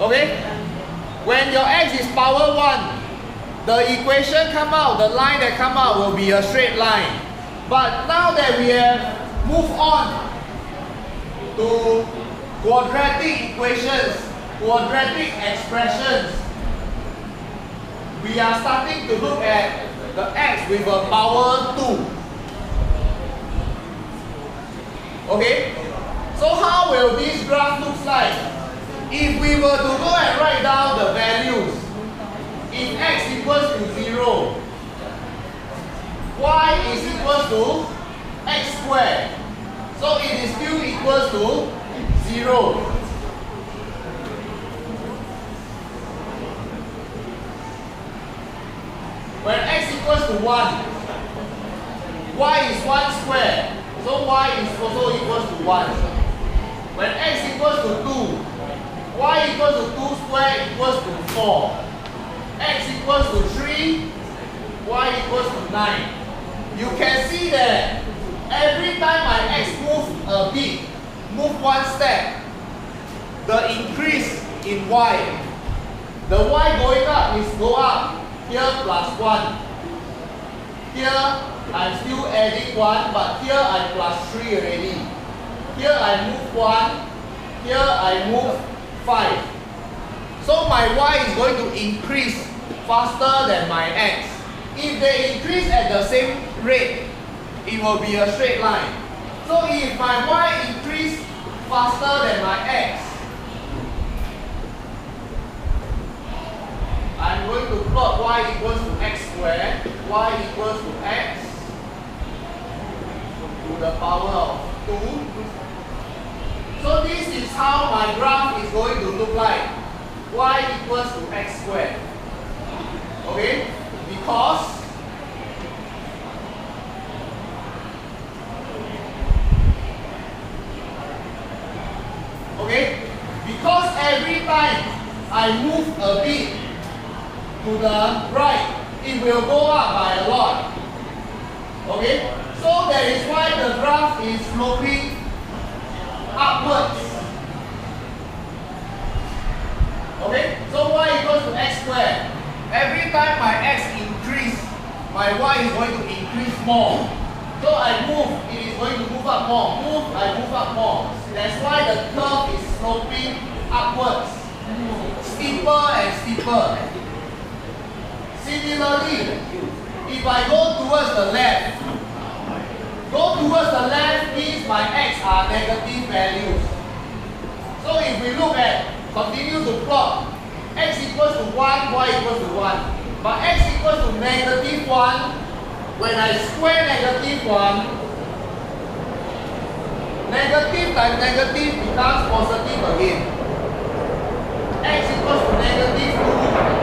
Okay? When your x is power 1, the equation come out, the line that come out will be a straight line. But now that we have moved on to quadratic equations, quadratic expressions, we are starting to look at the x with a power 2. Okay? So how will this graph look like? If we were to go and write down the values, if x equals to 0, y is equals to x squared. So it is still equals to 0. When x equals to 1, y is 1 squared. So y is also equals to 1. When x equals to 2, y equals to 2 squared equals to 4. X equals to 3, y equals to 9. You can see that every time my x moves a bit, move one step, the increase in y, the y going up is go up, here plus 1. Here I'm still adding 1, but here I plus 3 already. Here I move 1, here I move 5. So my y is going to increase faster than my x. If they increase at the same rate, it will be a straight line. So if my y increase faster than my x, I'm going to plot y equals to x squared, y equals to x to the power of 2. So this is how my graph is going to look like. Y equals to x squared. Okay? Because every time I move a bit to the right, it will go up by a lot. Okay? So that is why the graph is sloping upwards. Okay? So y equals to x squared. Every time my x increase, my y is going to increase more. So I move, it is going to move up more. Move, I move up more. That's why the curve is sloping upwards. Steeper and steeper. Similarly, if I go towards the left means my x are negative values. So if we look at, continue to plot, x equals to 1, y equals to 1. But x equals to negative 1, when I square negative 1, negative times negative becomes positive again. X equals to negative 2.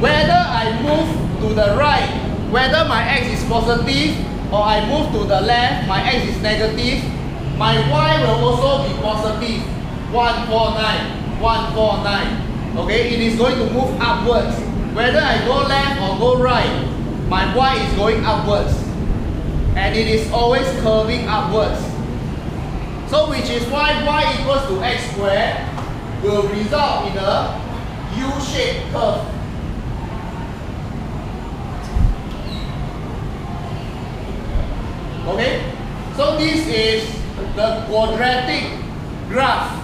Whether I move to the right, whether my x is positive or I move to the left, my x is negative, my y will also be positive. 149, 149. Okay, it is going to move upwards. Whether I go left or go right, my y is going upwards. And it is always curving upwards. So which is why y equals to x squared will result in a U-shaped curve. Okay? So this is the quadratic graph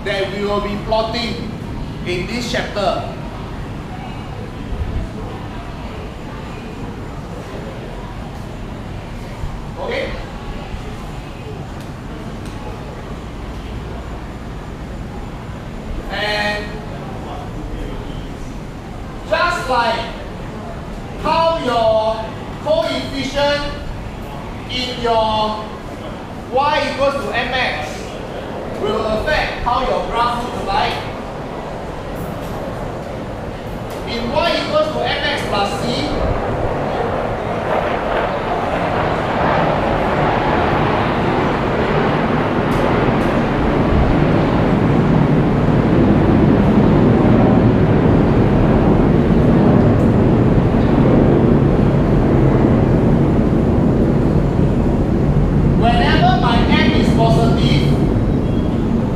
that we will be plotting in this chapter. Okay? And just like how your coefficient in your y equals to mx will affect how your graph looks like. In y equals to mx plus c,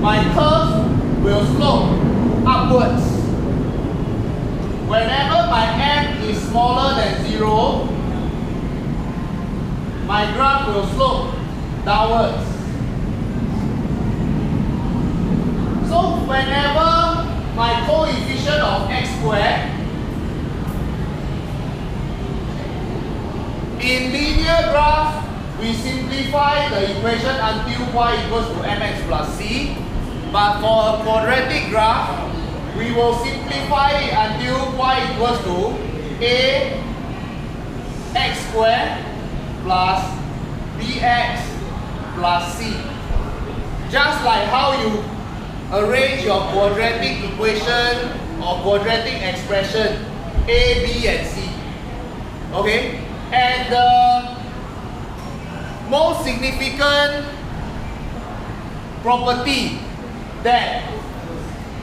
my curve will slope upwards. Whenever my m is smaller than 0, my graph will slope downwards. So whenever my coefficient of x squared in linear graph, we simplify the equation until y equals to mx plus c. But for a quadratic graph, we will simplify it until y equals to a x squared plus bx plus c. Just like how you arrange your quadratic equation or quadratic expression a, b, and c. Okay? And the most significant property that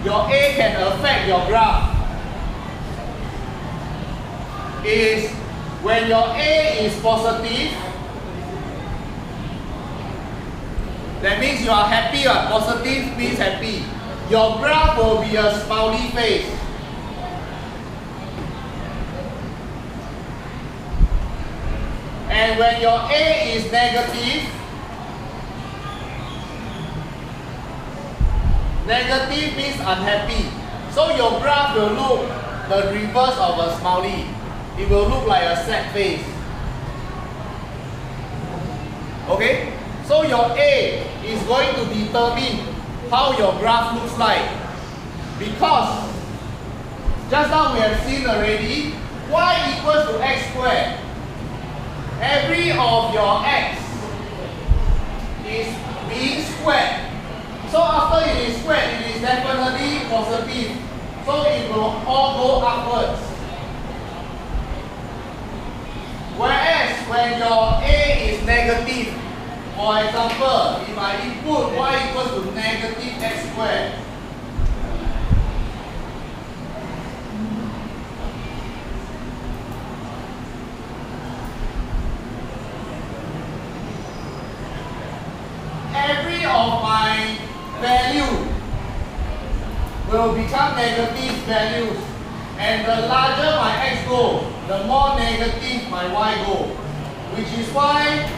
your A can affect your graph is when your A is positive, that means you are happy, or positive means happy. Your graph will be a smiley face. And when your A is negative, negative means unhappy. So your graph will look the reverse of a smiley. It will look like a sad face. Okay? So your A is going to determine how your graph looks like. Because just now we have seen already, y equals to x squared. Every of your x is being squared. So after it is squared, it is definitely positive. So it will all go upwards. Whereas when your A is negative, for example, if I input y equals to negative x squared, every of my value will become negative values, and the larger my x go, the more negative my y go, which is why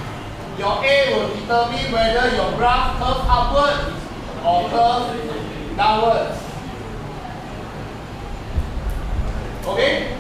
your A will determine whether your graph curves upwards or curves downwards. Okay?